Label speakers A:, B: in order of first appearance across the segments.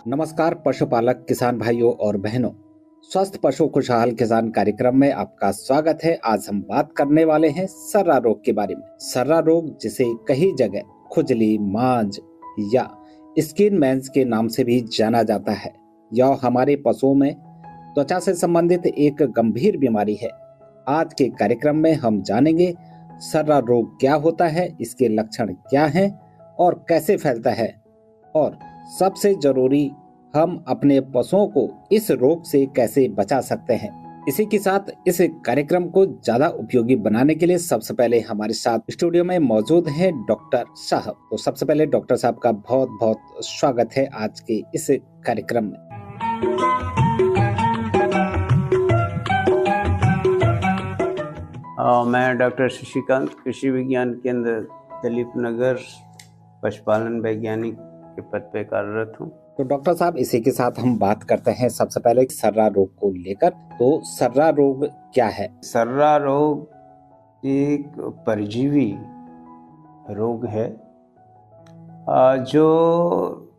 A: नमस्कार पशुपालक किसान भाइयों और बहनों। स्वस्थ पशु खुशहाल किसान कार्यक्रम में आपका स्वागत है। आज हम बात करने वाले हैं सर्रा रोग के बारे में। सर्रा रोग, जिसे कई जगह खुजली, मांज या स्किन मैंस के नाम से भी जाना जाता है, यह हमारे पशुओं में त्वचा से संबंधित एक गंभीर बीमारी है। आज के कार्यक्रम में हम जानेंगे सर्रा रोग क्या होता है, इसके लक्षण क्या हैं और कैसे फैलता है, और सबसे जरूरी, हम अपने पशुओं को इस रोग से कैसे बचा सकते हैं। इसी के साथ इस कार्यक्रम को ज्यादा उपयोगी बनाने के लिए सबसे पहले हमारे साथ स्टूडियो में मौजूद हैं डॉक्टर साहब। तो सबसे पहले डॉक्टर साहब का बहुत बहुत स्वागत है आज के इस कार्यक्रम में।
B: मैं डॉक्टर शशिकांत, कृषि विज्ञान केंद्र दलीप नगर, पशुपालन वैज्ञानिक के पद पे कार्यरत हूँ।
A: तो डॉक्टर साहब, इसी के साथ हम बात करते हैं सबसे पहले सर्रा रोग को लेकर। तो सर्रा रोग क्या है?
B: सर्रा रोग एक परजीवी रोग है जो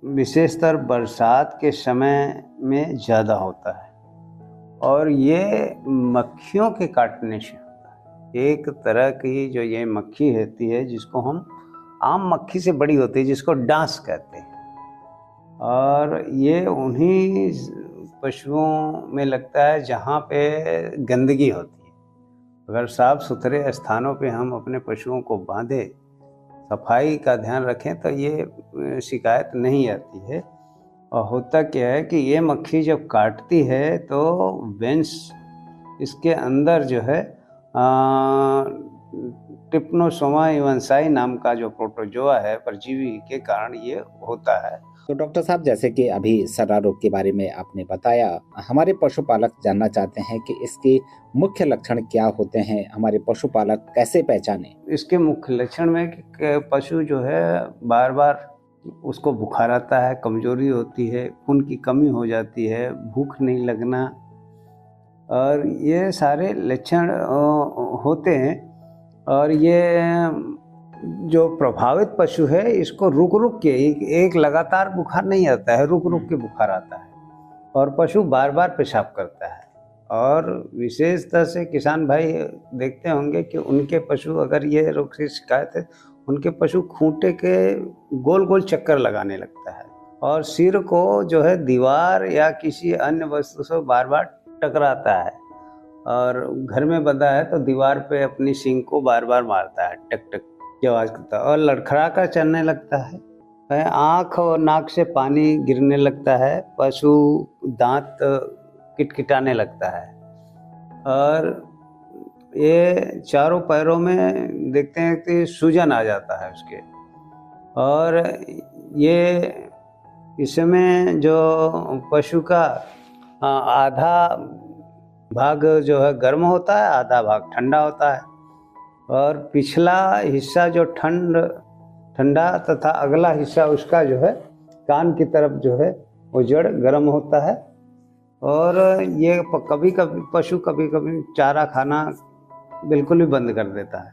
B: विशेषतर बरसात के समय में ज़्यादा होता है और ये मक्खियों के काटने से होता है। एक तरह की जो ये मक्खी होती है, जिसको हम आम मक्खी से बड़ी होती है, जिसको डांस कहते हैं, और ये उन्हीं पशुओं में लगता है जहाँ पे गंदगी होती है। अगर साफ सुथरे स्थानों पे हम अपने पशुओं को बांधे, सफाई का ध्यान रखें, तो ये शिकायत नहीं आती है। और होता क्या है कि ये मक्खी जब काटती है तो वेंस, इसके अंदर जो है ट्रिप्नोसोमा इवंसाई नाम का जो प्रोटोजोआ है, परजीवी के कारण ये होता है।
A: तो डॉक्टर साहब, जैसे कि अभी सर्रा रोग के बारे में आपने बताया, हमारे पशुपालक जानना चाहते हैं कि इसके मुख्य लक्षण क्या होते हैं, हमारे पशुपालक कैसे पहचाने?
B: इसके मुख्य लक्षण में कि पशु जो है बार बार उसको बुखार आता है, कमजोरी होती है, खून की कमी हो जाती है, भूख नहीं लगना, और ये सारे लक्षण होते हैं। और ये जो प्रभावित पशु है, इसको रुक रुक के, एक लगातार बुखार नहीं आता है, रुक रुक के बुखार आता है, और पशु बार बार पेशाब करता है। और विशेषतः से किसान भाई देखते होंगे कि उनके पशु, अगर ये रोग से शिकायत है, उनके पशु खूंटे के गोल गोल चक्कर लगाने लगता है और सिर को जो है दीवार या किसी अन्य वस्तु से बार बार टकराता है, और घर में बंधा है तो दीवार पे अपनी सींग को बार बार मारता है, टक टक की आवाज़ करता है, और लड़खड़ा कर चलने लगता है। आँख और नाक से पानी गिरने लगता है, पशु दांत किटकिटाने लगता है, और ये चारों पैरों में देखते हैं कि सूजन आ जाता है उसके। और ये इसमें जो पशु का आधा भाग जो है गर्म होता है, आधा भाग ठंडा होता है, और पिछला हिस्सा जो ठंडा तथा अगला हिस्सा उसका जो है कान की तरफ जो है वो जड़ गर्म होता है। और ये कभी कभी पशु चारा खाना बिल्कुल भी बंद कर देता है।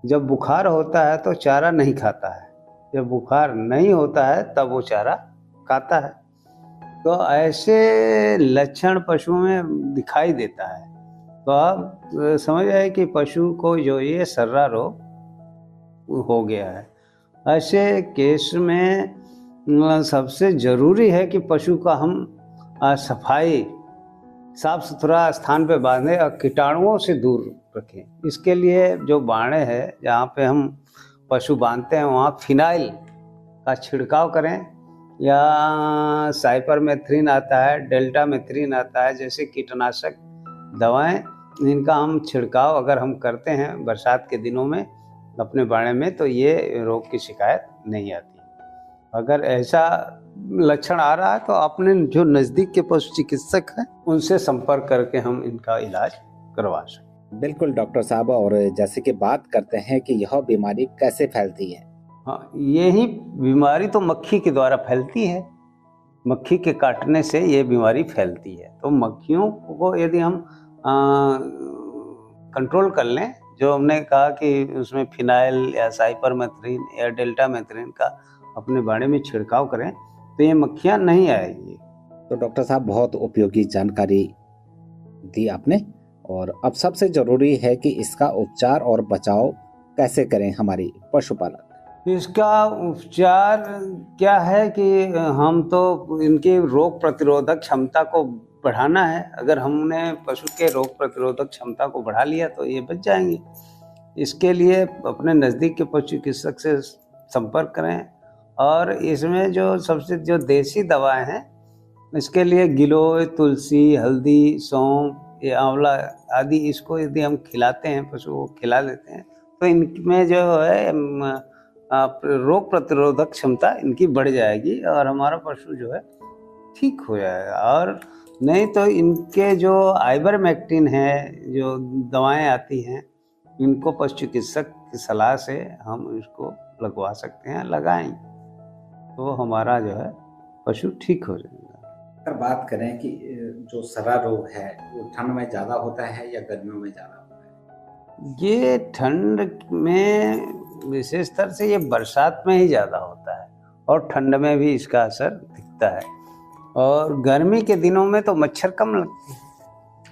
B: जब बुखार होता है तो चारा नहीं खाता है, जब बुखार नहीं होता है तब वो चारा खाता है। तो ऐसे लक्षण पशुओं में दिखाई देता है। तो आप समझ आए कि पशु को जो ये सर्रा रोग हो गया है। ऐसे केस में सबसे ज़रूरी है कि पशु का हम सफाई, साफ सुथरा स्थान पे बांधें और कीटाणुओं से दूर रखें। इसके लिए जो बाड़े हैं जहाँ पे हम पशु बांधते हैं, वहाँ फिनाइल का छिड़काव करें, या साइपरमेथ्रिन आता है, डेल्टामेथ्रिन आता है, जैसे कीटनाशक दवाएं, इनका हम छिड़काव अगर हम करते हैं बरसात के दिनों में अपने बाड़े में, तो ये रोग की शिकायत नहीं आती। अगर ऐसा लक्षण आ रहा है तो अपने जो नज़दीक के पशु चिकित्सक हैं उनसे संपर्क करके हम इनका इलाज करवा सकते।
A: बिल्कुल डॉक्टर साहब, और जैसे कि बात करते हैं कि यह बीमारी कैसे फैलती है।
B: हाँ, यही बीमारी तो मक्खी के द्वारा फैलती है। मक्खी के काटने से ये बीमारी फैलती है। तो मक्खियों को यदि हम कंट्रोल कर लें, जो हमने कहा कि उसमें फिनाइल या साइपरमेथ्रिन या डेल्टामेथ्रिन का अपने बाड़े में छिड़काव करें, तो ये मक्खियाँ नहीं आएगी।
A: तो डॉक्टर साहब बहुत उपयोगी जानकारी दी आपने, और अब सबसे जरूरी है कि इसका उपचार और बचाव कैसे करें हमारी पशुपालक।
B: इसका उपचार क्या है कि हम तो इनकी रोग प्रतिरोधक क्षमता को बढ़ाना है। अगर हमने पशु के रोग प्रतिरोधक क्षमता को बढ़ा लिया तो ये बच जाएंगे। इसके लिए अपने नज़दीक के पशु चिकित्सक से संपर्क करें, और इसमें जो देसी दवाएं हैं, इसके लिए गिलोय, तुलसी, हल्दी, सौंफ, ये आंवला आदि, इसको यदि हम खिलाते हैं, पशु को खिला देते हैं, तो इनमें जो है रोग प्रतिरोधक क्षमता इनकी बढ़ जाएगी और हमारा पशु जो है ठीक हो जाएगा। और नहीं तो इनके जो आइवरमेक्टिन है, जो दवाएं आती हैं, इनको पशु चिकित्सक की सलाह से हम इसको लगवा सकते हैं, लगाएं तो हमारा जो है पशु ठीक हो जाएगा।
A: अगर बात करें कि जो सर्रा रोग है वो ठंड में ज़्यादा होता है या गर्मियों में ज़्यादा होता है?
B: ये ठंड में विशेषतर से ये बरसात में ही ज़्यादा होता है, और ठंड में भी इसका असर दिखता है। और गर्मी के दिनों में तो मच्छर कम लगते हैं,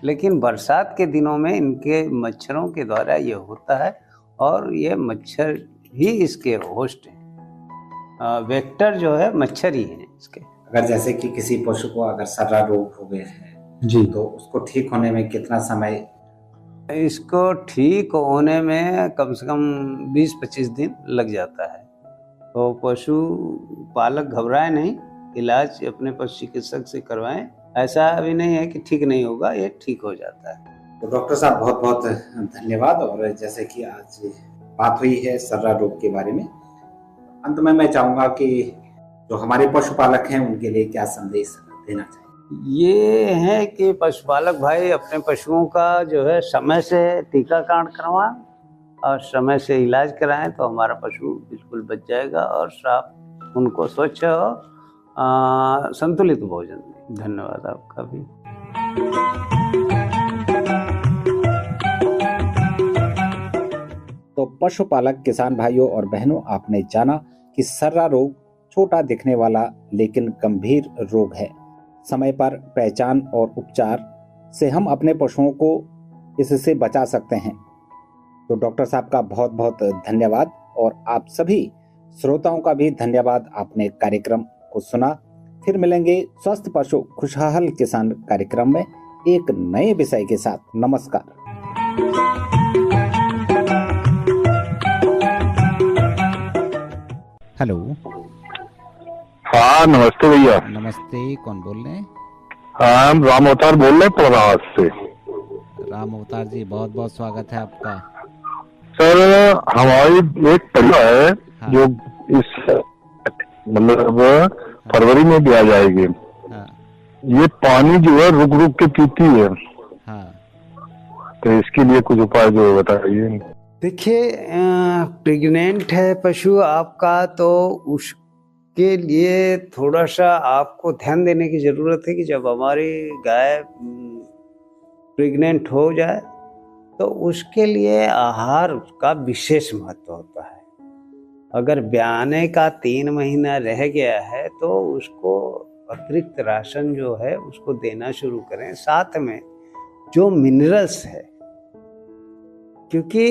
B: लेकिन बरसात के दिनों में इनके मच्छरों के द्वारा ये होता है, और ये मच्छर ही इसके होस्ट हैं। वेक्टर जो है मच्छर ही हैं इसके।
A: अगर जैसे कि किसी पशु को अगर सर्रा रोग हो गया है जी, तो उसको ठीक होने में कितना समय?
B: इसको ठीक होने में कम से कम 20-25 दिन लग जाता है। तो पशु पालक घबराए नहीं, इलाज अपने पशु चिकित्सक से करवाएं। ऐसा अभी नहीं है कि ठीक नहीं होगा, ये ठीक हो जाता है।
A: तो डॉक्टर साहब बहुत बहुत धन्यवाद। और जैसे कि आज बात हुई है सर्रा रोग के बारे में, अंत में मैं चाहूँगा कि जो हमारे पशुपालक हैं उनके लिए क्या संदेश देना चाहिए?
B: ये है कि पशुपालक भाई अपने पशुओं का जो है समय से टीकाकरण करवाएं और समय से इलाज कराएं, तो हमारा पशु बिल्कुल बच जाएगा और साफ उनको स्वच्छ और संतुलित भोजन दें। धन्यवाद आपका भी।
A: तो पशुपालक किसान भाइयों और बहनों, आपने जाना कि सर्रा रोग छोटा दिखने वाला लेकिन गंभीर रोग है। समय पर पहचान और उपचार से हम अपने पशुओं को इससे बचा सकते हैं। तो डॉक्टर साहब का बहुत बहुत धन्यवाद, और आप सभी श्रोताओं का भी धन्यवाद। आपने कार्यक्रम को सुना। फिर मिलेंगे स्वस्थ पशु खुशहाल किसान कार्यक्रम में एक नए विषय के साथ। नमस्कार। हेलो।
C: हाँ नमस्ते भैया।
A: नमस्ते, कौन बोल रहे हैं?
C: हाँ हम राम अवतार बोल रहे हैं प्रभास से।
A: राम अवतार जी, बहुत बहुत स्वागत है आपका।
C: सर हमारी एक परिवार है,
A: हाँ।
C: जो इस मतलब फरवरी में भी आ जाएगी।
A: हाँ।
C: ये पानी जो है रुक रुक के पीती है।
A: हाँ।
C: तो इसके लिए कुछ उपाय जो बताइए।
B: देखिए, प्रेग्नेंट है पशु आपका, तो उसके लिए थोड़ा सा आपको ध्यान देने की ज़रूरत है कि जब हमारी गाय प्रेग्नेंट हो जाए तो उसके लिए आहार का विशेष महत्व होता है। अगर ब्याने का 3 महीना रह गया है तो उसको अतिरिक्त राशन जो है उसको देना शुरू करें, साथ में जो मिनरल्स है, क्योंकि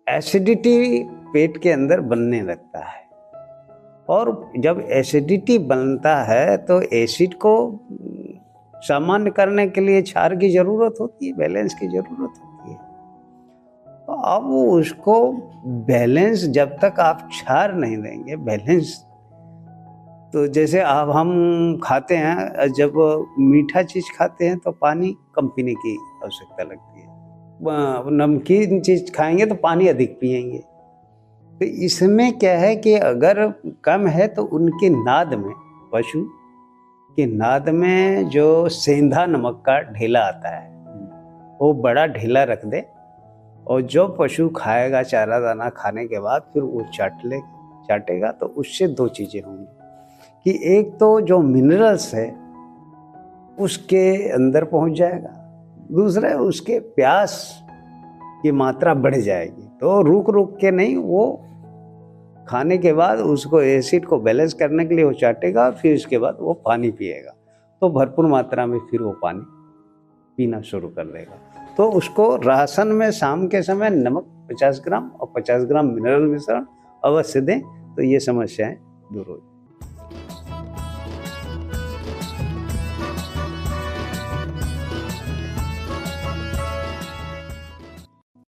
B: एसिडिटी पेट के अंदर बनने लगता है, और जब एसिडिटी बनता है तो एसिड को सामान्य करने के लिए क्षार की ज़रूरत होती है, बैलेंस की ज़रूरत होती है। तो अब उसको बैलेंस, जब तक आप क्षार नहीं देंगे बैलेंस, तो जैसे अब हम खाते हैं, जब मीठा चीज़ खाते हैं तो पानी कम पीने की आवश्यकता लगती है, नमकीन चीज़ खाएंगे तो पानी अधिक पिएंगे। तो इसमें क्या है कि अगर कम है तो उनके नाद में, पशु के नाद में जो सेंधा नमक का ढेला आता है वो बड़ा ढेला रख दे, और जो पशु खाएगा चारा दाना खाने के बाद फिर वो चाटेगा, तो उससे 2 चीज़ें होंगी कि एक तो जो मिनरल्स है उसके अंदर पहुंच जाएगा, दूसरा उसके प्यास की मात्रा बढ़ जाएगी। तो रुक रुक के नहीं, वो खाने के बाद उसको एसिड को बैलेंस करने के लिए वो चाटेगा, फिर उसके बाद वो पानी पिएगा, तो भरपूर मात्रा में फिर वो पानी पीना शुरू कर देगा। तो उसको राशन में शाम के समय नमक 50 ग्राम और 50 ग्राम मिनरल मिश्रण अवश्य दें, तो ये समस्याएं दूर हो